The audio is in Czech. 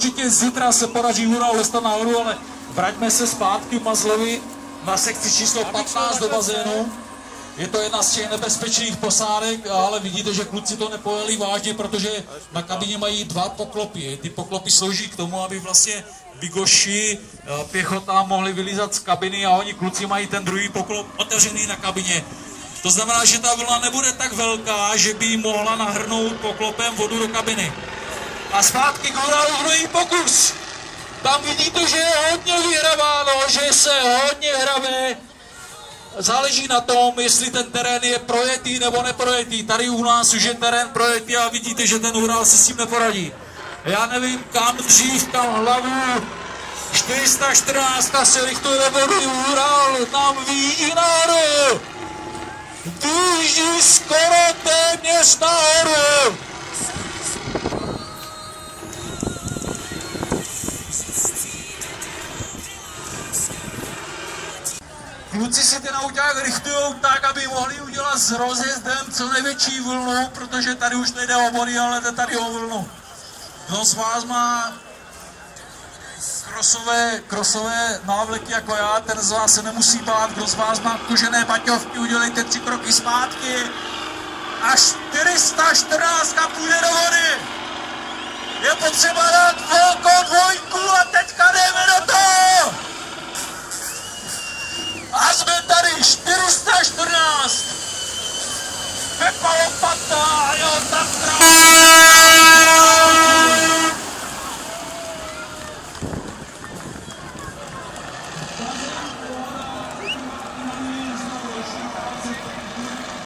Určitě zítra se podaří Ural dostat nahoru, ale vraťme se zpátky Mazlovi na sekci číslo 15 do bazénu. Je to jedna z těch nebezpečných posádek, ale vidíte, že kluci to nepojeli vážně, protože na kabině mají 2 poklopy. Ty poklopy slouží k tomu, aby vlastně bigoši, pěchota mohli vylízat z kabiny a oni kluci mají ten druhý poklop otevřený na kabině. To znamená, že ta vlna nebude tak velká, že by mohla nahrnout poklopem vodu do kabiny. A zpátky k Uralu druhý pokus. Tam vidíte, že je hodně vyhraváno, že se hodně hrabe. Záleží na tom, jestli ten terén je projetý nebo neprojetý. Tady u nás už je terén projetý a vidíte, že ten Ural se s tím neporadí. Já nevím, kam dřív, kam hlavu. 414 se rychle vody, Ural tam výjíždí nahoru. Výjíždí skoro téměř nahoru. Kluci si ty na úťách rychtujou tak, aby mohli udělat s rozjezdem co největší vlnu, protože tady už nejde o body, ale jde tady o vlnu. Kdo z vás má krosové návleky jako já, ten z vás se nemusí bát. Kdo z vás má kožené baťovky, udělejte 3 kroky zpátky. A 414 půjde do vody. Je potřeba dát